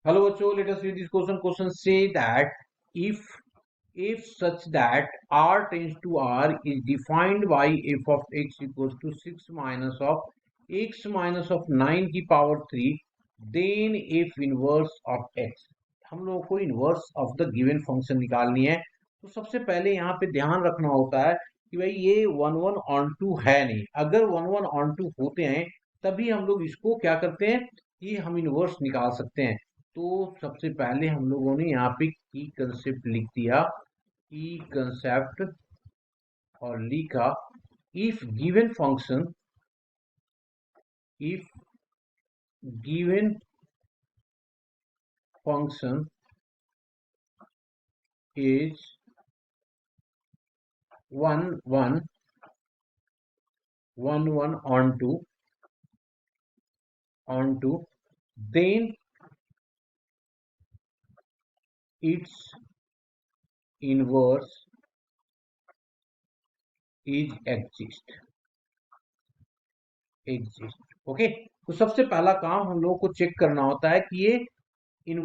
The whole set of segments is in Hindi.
Hello, bachcho. Let us read this question. Question say that if such that r tends to r is defined by f of x equals to 6 minus of x minus of 9 की power 3, then f inverse of x. हम लोगों को inverse of the given function निकालनी है। तो सबसे पहले यहाँ पे ध्यान रखना होता है कि भाई ये 1 1 on 2 है नहीं। अगर 1 1 on 2 होते हैं तभी हम लोग इसको क्या करते हैं कि हम इनवर्स निकाल सकते हैं। तो सबसे पहले हम लोगों ने यहाँ पे की कंसेप्ट लिख दिया, की कंसेप्ट, और लिखा if given function is 1 1 on 2 then its inverse is exist। Okay, तो सबसे पहला काम हम लोगों को चेक करना होता है कि ये 1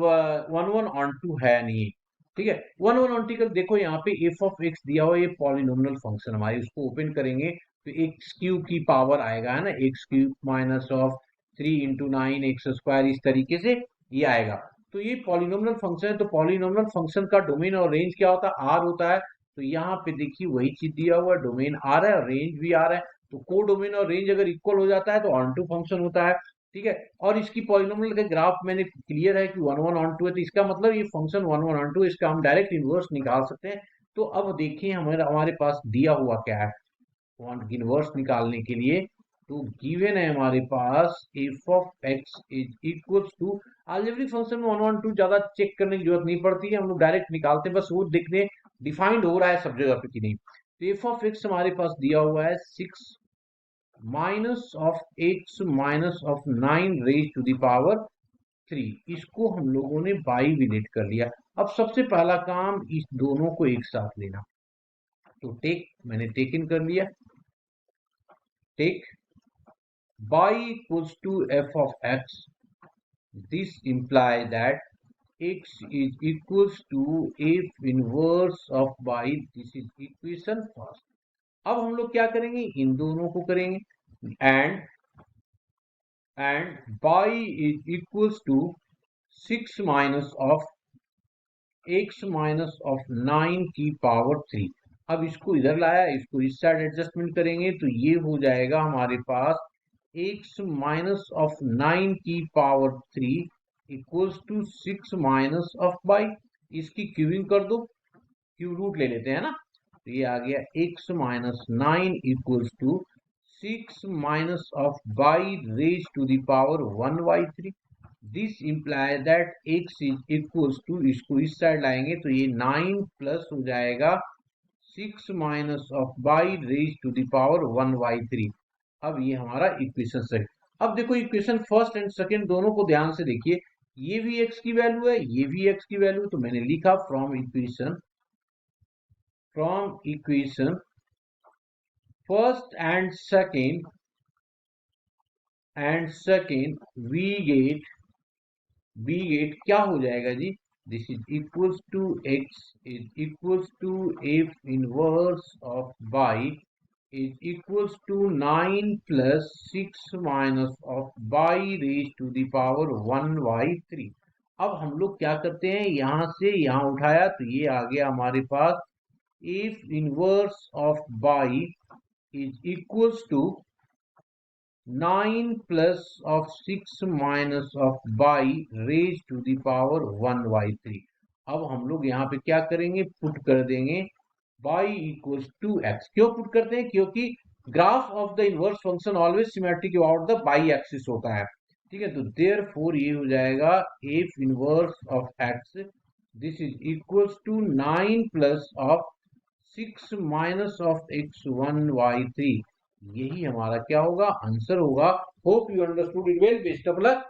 1 on 2 है नहीं। ठीक है, 1 1 on 2 का देखो यहाँ पे एफ ऑफ एक्स दिया हुआ, ये पॉलिनोमियल फंक्शन हमारी, उसको ओपन करेंगे तो एक्स क्यूब की पावर आएगा, है ना, x cube minus of 3 × 9 x square, इस तरीके से ये आएगा। तो ये पॉलिनोमियल फंक्शन है, तो पॉलिनोमियल फंक्शन का डोमेन और रेंज क्या होता है, आर होता है। तो यहाँ पे देखिए वही चीज दिया हुआ, डोमेन आर है और रेंज भी आर है। तो को डोमेन और रेंज अगर इक्वल हो जाता है तो ऑन टू फंक्शन होता है। ठीक है, और इसकी पॉलिनोमियल का ग्राफ मैंने क्लियर है कि 1 1 on 2 है, तो इसका मतलब ये फंक्शन 1 1 on 2, इसका हम डायरेक्ट इनवर्स निकाल सकते हैं। तो अब देखिए हमारे पास दिया हुआ क्या है इनवर्स निकालने के लिए। तो गिवन है हमारे पास F of X is equals to, algebraic function में 1 1 2 ज्यादा चेक करने की जरूरत नहीं पड़ती है, हम लोग डायरेक्ट निकालते हैं, बस वो देखते डिफाइंड हो रहा है सब जगह पे कि नहीं। तो एफ ऑफ एक्स हमारे पास दिया हुआ है 6 minus of x minus of 9 raise to the power 3। इसको हम लोगों ने बाई रिलेट कर लिया। अब सबसे पहला काम इस दोनों को एक साथ लेना। तो मैंने टेक इन कर लिया, take y equals to f of x, this imply that x is equals to f inverse of y, this is equation first. अब हम लोग क्या करेंगे, इन दोनों को करेंगे, and y is equals to 6 minus of x minus of 9 की पावर 3। अब इसको इधर लाया, इसको इस साइड एडजस्टमेंट करेंगे तो ये हो जाएगा हमारे पास x माइनस ऑफ 9 की power 3 equals to 6 minus of y, इसकी क्यूबिंग कर दो, क्यूब रूट ले लेते हैं ना, तो ये आ गया x minus 9 equals to 6 minus of by raise to the power 1/3। This imply that x is equals to, इसको इस साइड लाएंगे तो ये 9 प्लस हो जाएगा 6 minus of by raise to the power 1/3। अब ये हमारा इक्वेशन सेकंड। अब देखो इक्वेशन फर्स्ट एंड सेकंड दोनों को ध्यान से देखिए, ये भी x की वैल्यू है, ये भी x की वैल्यू, तो मैंने लिखा from equation first and second we get क्या हो जाएगा जी, this is equals to x is equals to F inverse of Y is equals to 9 plus 6 minus of by raise to the power 1/3। अब हम लोग क्या करते हैं, यहां से यहां उठाया तो ये आ गया हमारे पास F inverse of Y is equals to 9 plus of 6 minus of by raise to the power 1/3। अब हम लोग यहाँ पे क्या करेंगे, पुट कर देंगे बाई इक्वल्स टू एक्स। क्यों पुट करते हैं, क्योंकि graph of the inverse function always symmetric about the y axis होता है। ठीक है, तो देयरफॉर ये हो जाएगा f inverse of x, this is equals to 9 plus of 6 minus of x 1/3। यही हमारा क्या होगा, आंसर होगा। Hope you understood it well, best of luck.